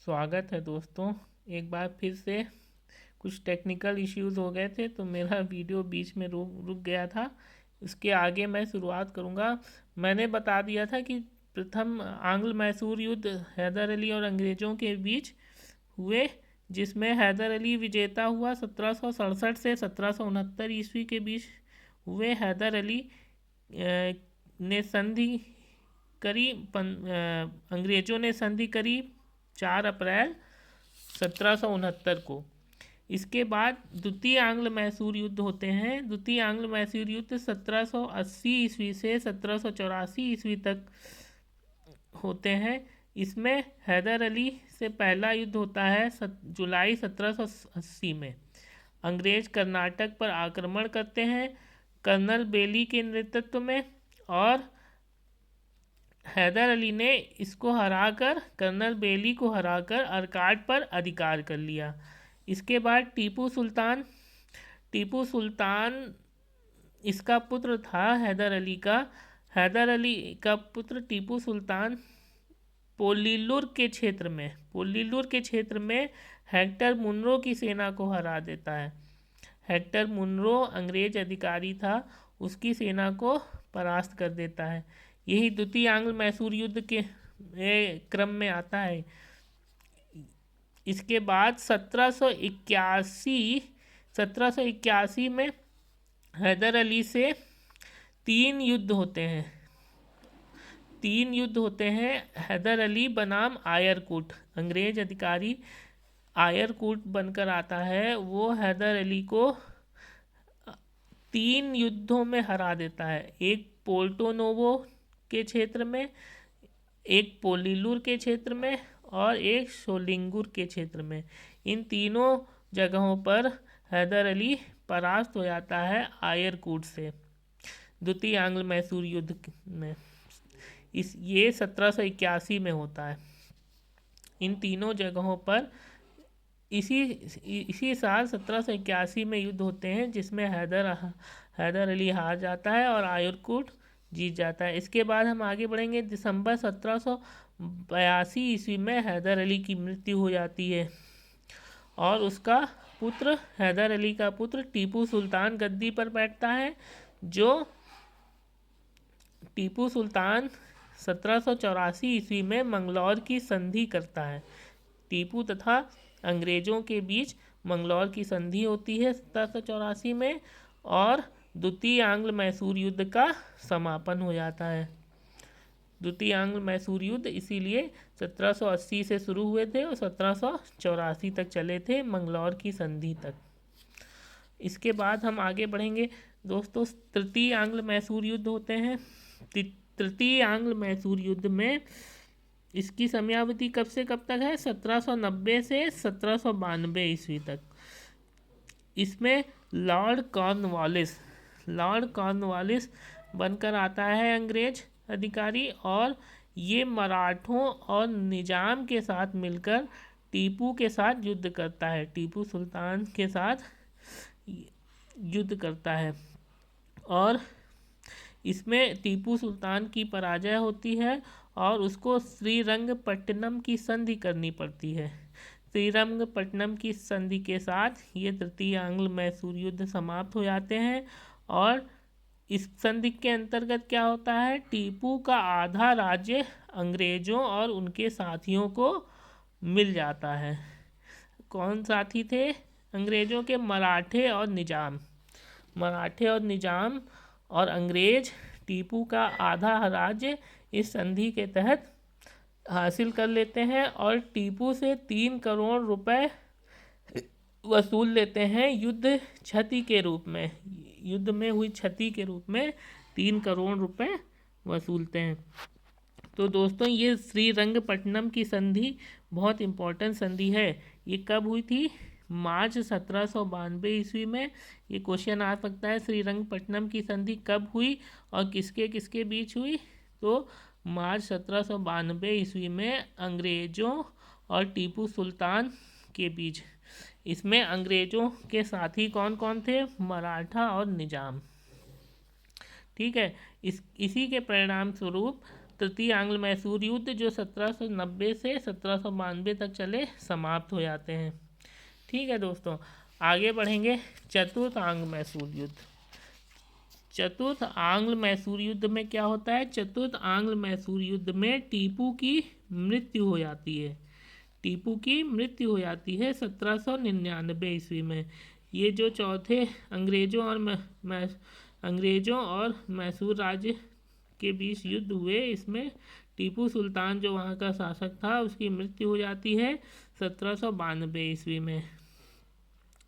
स्वागत है दोस्तों। एक बार फिर से कुछ टेक्निकल इश्यूज हो गए थे तो मेरा वीडियो बीच में रुक गया था। इसके आगे मैं शुरुआत करूँगा। मैंने बता दिया था कि प्रथम आंग्ल मैसूर युद्ध हैदर अली और अंग्रेज़ों के बीच हुए, जिसमें हैदर अली विजेता हुआ। 1767 से 1769 ईस्वी के बीच हुए। हैदर अली ने संधि करी। अंग्रेज़ों ने संधि करी 4 अप्रैल 1769 को। इसके बाद द्वितीय आंग्ल मैसूर युद्ध होते हैं। द्वितीय आंग्ल मैसूर युद्ध 1780 ईस्वी से 1784 ईस्वी तक होते हैं। इसमें हैदर अली से पहला युद्ध होता है जुलाई 1780 में। अंग्रेज कर्नाटक पर आक्रमण करते हैं कर्नल बेली के नेतृत्व में, और हैदर अली ने इसको हराकर, कर्नल बेली को हराकर अर्काट पर अधिकार कर लिया। इसके बाद टीपू सुल्तान इसका पुत्र था हैदर अली का। हैदर अली का पुत्र टीपू सुल्तान पोलिल्लुर के क्षेत्र में हेक्टर मुनरो की सेना को हरा देता है। हेक्टर मुनरो अंग्रेज अधिकारी था, उसकी सेना को परास्त कर देता है। यही द्वितीय आंग्ल मैसूर युद्ध के क्रम में आता है। इसके बाद 1781 में हैदर अली से 3 युद्ध होते हैं। हैदर अली बनाम आयरकूट, अंग्रेज अधिकारी आयरकूट बनकर आता है। वो हैदर अली को 3 युद्धों में हरा देता है। एक पोर्टो नोवो के क्षेत्र में, एक पोलिल्लुर के क्षेत्र में, और एक शोलिंगुर के क्षेत्र में। इन तीनों जगहों पर हैदर अली परास्त हो जाता है आयरकूट से द्वितीय आंग्ल मैसूर युद्ध में। ये 1781 में होता है। इन तीनों जगहों पर इसी साल 1781 में युद्ध होते हैं, जिसमें हैदर अली हार जाता है और आयरकूट जीत जाता है। इसके बाद हम आगे बढ़ेंगे। दिसंबर 1782 ईस्वी में हैदर अली की मृत्यु हो जाती है, और उसका पुत्र, हैदर अली का पुत्र टीपू सुल्तान गद्दी पर बैठता है। जो टीपू सुल्तान 1784 ईस्वी में मंगलौर की संधि करता है। टीपू तथा अंग्रेज़ों के बीच मंगलौर की संधि होती है 1784 में, और द्वितीय आंग्ल मैसूर युद्ध का समापन हो जाता है। द्वितीय आंग्ल मैसूर युद्ध इसीलिए 1780 से शुरू हुए थे और 1784 तक चले थे, मंगलौर की संधि तक। इसके बाद हम आगे बढ़ेंगे दोस्तों। तृतीय आंग्ल मैसूर युद्ध होते हैं। तृतीय आंग्ल मैसूर युद्ध में इसकी समयावधि कब से कब तक है? 1790 से 1792 ईस्वी तक। इसमें लॉर्ड कॉर्नवालिस बनकर आता है अंग्रेज अधिकारी, और ये मराठों और निजाम के साथ मिलकर टीपू के साथ युद्ध करता है। टीपू सुल्तान के साथ युद्ध करता है, और इसमें टीपू सुल्तान की पराजय होती है और उसको श्रीरंगपट्टनम की संधि करनी पड़ती है। श्रीरंगपट्टनम की संधि के साथ ये तृतीय आंग्ल मैसूर युद्ध समाप्त हो जाते हैं। और इस संधि के अंतर्गत क्या होता है? टीपू का आधा राज्य अंग्रेजों और उनके साथियों को मिल जाता है। कौन साथी थे अंग्रेजों के? मराठे और निजाम और अंग्रेज टीपू का आधा राज्य इस संधि के तहत हासिल कर लेते हैं, और टीपू से 3 करोड़ रुपए वसूल लेते हैं युद्ध में हुई क्षति के रूप में 3 करोड़ रुपए वसूलते हैं। तो दोस्तों, ये श्रीरंगपट्टनम की संधि बहुत इम्पोर्टेंट संधि है। ये कब हुई थी? मार्च 1792 ईस्वी में। ये क्वेश्चन आ सकता है, श्रीरंगपट्टनम की संधि कब हुई और किसके किसके बीच हुई? तो मार्च 1792 ईस्वी में अंग्रेज़ों और टीपू सुल्तान के बीच। इसमें अंग्रेज़ों के साथी कौन कौन थे? मराठा और निजाम। ठीक है। इसी के परिणाम स्वरूप तृतीय आंग्ल मैसूर युद्ध जो 1790 से 1792 तक चले समाप्त हो जाते हैं। ठीक है दोस्तों, आगे बढ़ेंगे। चतुर्थ आंग्ल मैसूर युद्ध। चतुर्थ आंग्ल मैसूर युद्ध में क्या होता है? चतुर्थ आंग्ल मैसूर युद्ध में टीपू की मृत्यु हो जाती है। टीपू की मृत्यु हो जाती है 1799 ईस्वी में। ये जो चौथे अंग्रेज़ों और मैसूर राज्य के बीच युद्ध हुए, इसमें टीपू सुल्तान जो वहाँ का शासक था उसकी मृत्यु हो जाती है 1792 ईस्वी में।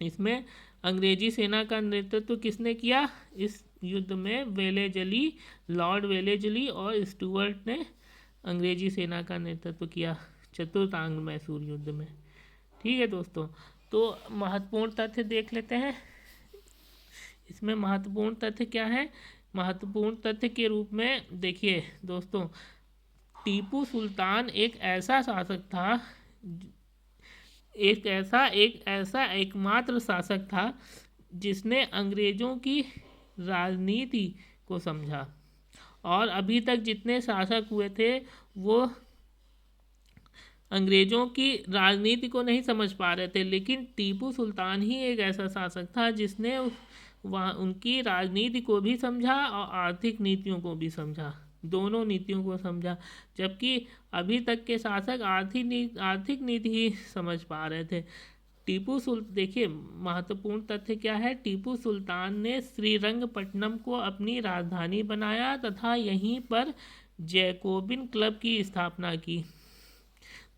इसमें अंग्रेजी सेना का नेतृत्व किसने किया? इस युद्ध में वेलेजली, लॉर्ड वेलेजली और स्टुअर्ट ने अंग्रेजी सेना का नेतृत्व किया चतुर्थ आंग्ल मैसूर युद्ध में। ठीक है दोस्तों, तो महत्वपूर्ण तथ्य देख लेते हैं। इसमें महत्वपूर्ण तथ्य क्या है? महत्वपूर्ण तथ्य के रूप में देखिए दोस्तों, टीपू सुल्तान एक ऐसा शासक था, एक ऐसा एकमात्र शासक था जिसने अंग्रेज़ों की राजनीति को समझा। और अभी तक जितने शासक हुए थे वो अंग्रेज़ों की राजनीति को नहीं समझ पा रहे थे, लेकिन टीपू सुल्तान ही एक ऐसा शासक था जिसने वहाँ उनकी राजनीति को भी समझा और आर्थिक नीतियों को भी समझा, दोनों नीतियों को समझा। जबकि अभी तक के शासक आर्थिक नीति ही समझ पा रहे थे। देखिए महत्वपूर्ण तथ्य क्या है? टीपू सुल्तान ने श्रीरंगपट्टनम को अपनी राजधानी बनाया तथा यहीं पर जैकोबिन क्लब की स्थापना की।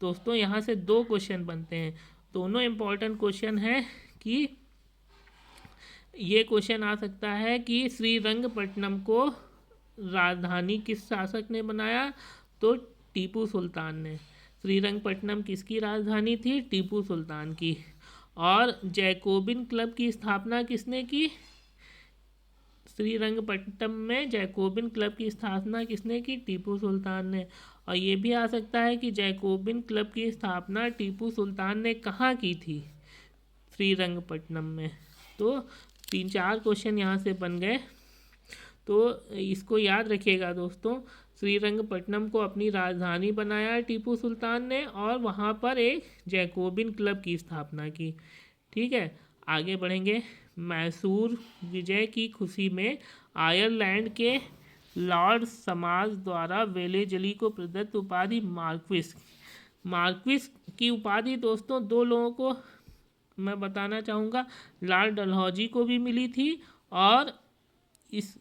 दोस्तों यहाँ से 2 क्वेश्चन बनते हैं, दोनों इम्पोर्टेंट क्वेश्चन हैं। कि ये क्वेश्चन आ सकता है कि श्रीरंगपट्टनम को राजधानी किस शासक ने बनाया? तो टीपू सुल्तान ने। श्रीरंगपट्टनम किसकी राजधानी थी? टीपू सुल्तान की। और जैकोबिन क्लब की स्थापना किसने की? श्रीरंगपट्टनम में जैकोबिन क्लब की स्थापना किसने की? टीपू सुल्तान ने। और ये भी आ सकता है कि जैकोबिन क्लब की स्थापना टीपू सुल्तान ने कहाँ की थी? श्रीरंगपट्टनम में। तो 3-4 क्वेश्चन यहाँ से बन गए। तो इसको याद रखिएगा दोस्तों, श्रीरंगपट्टनम को अपनी राजधानी बनाया टीपू सुल्तान ने और वहाँ पर एक जैकोबिन क्लब की स्थापना की। ठीक है, आगे बढ़ेंगे। मैसूर विजय की खुशी में आयरलैंड के लॉर्ड समाज द्वारा वेलेजली को प्रदत्त उपाधि मार्क्विस की उपाधि दोस्तों 2 लोगों को मैं बताना चाहूँगा। लॉर्ड डलहौजी को भी मिली थी और इस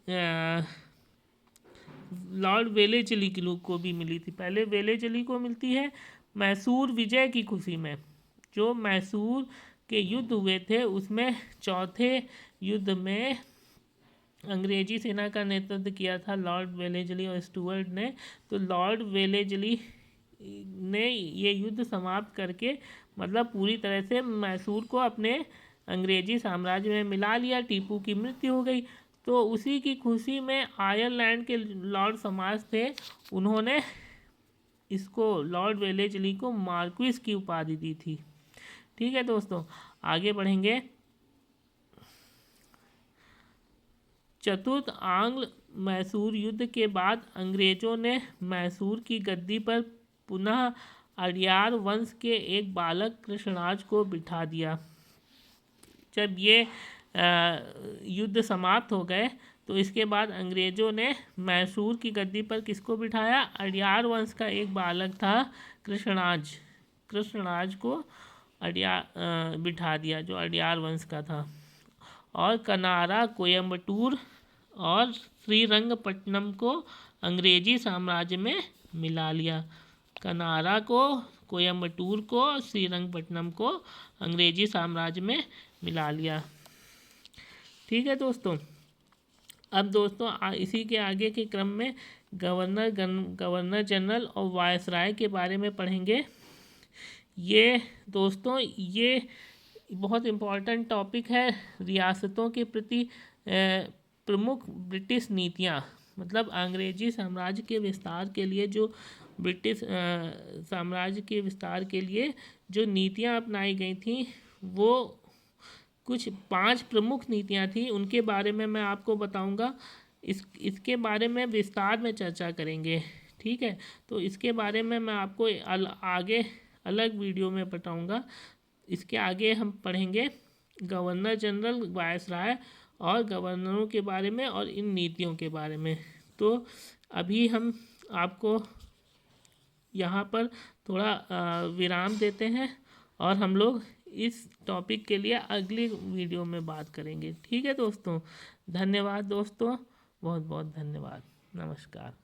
लॉर्ड वेलेजली को भी मिली थी। पहले वेलेजली को मिलती है मैसूर विजय की खुशी में। जो मैसूर के युद्ध हुए थे उसमें चौथे युद्ध में अंग्रेजी सेना का नेतृत्व किया था लॉर्ड वेलेजली और स्टुअर्ट ने। तो लॉर्ड वेलेजली ने ये युद्ध समाप्त करके मतलब पूरी तरह से मैसूर को अपने अंग्रेजी साम्राज्य में मिला लिया। टीपू की मृत्यु हो गई, तो उसी की खुशी में आयरलैंड के लॉर्ड समाज थे, उन्होंने इसको लॉर्ड वेलेजली को मार्क्विस की उपाधि दी थी। ठीक है दोस्तों, आगे बढ़ेंगे। चतुर्थ आंग्ल मैसूर युद्ध के बाद अंग्रेजों ने मैसूर की गद्दी पर पुनः अडयार वंश के एक बालक कृष्णराज को बिठा दिया। जब ये युद्ध समाप्त हो गए तो इसके बाद अंग्रेज़ों ने मैसूर की गद्दी पर किसको बिठाया? अडयार वंश का एक बालक था कृष्णराज को बिठा दिया, जो अडयार वंश का था। और कनारा, कोयम्बटूर और श्रीरंगपट्टनम को अंग्रेजी साम्राज्य में मिला लिया। कनारा को, कोयम्बटूर को, श्रीरंगपट्टनम को अंग्रेजी साम्राज्य में मिला लिया। ठीक है दोस्तों, अब दोस्तों इसी के आगे के क्रम में गवर्नर जनरल और वायसराय के बारे में पढ़ेंगे। ये दोस्तों ये बहुत इम्पोर्टेंट टॉपिक है। रियासतों के प्रति प्रमुख ब्रिटिश नीतियाँ, मतलब अंग्रेजी साम्राज्य के विस्तार के लिए जो ब्रिटिश साम्राज्य के विस्तार के लिए जो नीतियाँ अपनाई गई थी, वो कुछ 5 प्रमुख नीतियाँ थी। उनके बारे में मैं आपको बताऊंगा। इसके बारे में विस्तार में चर्चा करेंगे। ठीक है। तो इसके बारे में मैं आपको आगे अलग वीडियो में बताऊंगा। इसके आगे हम पढ़ेंगे गवर्नर जनरल, वायसराय और गवर्नरों के बारे में और इन नीतियों के बारे में। तो अभी हम आपको यहाँ पर थोड़ा विराम देते हैं और हम लोग इस टॉपिक के लिए अगली वीडियो में बात करेंगे। ठीक है दोस्तों, धन्यवाद दोस्तों, बहुत बहुत धन्यवाद, नमस्कार।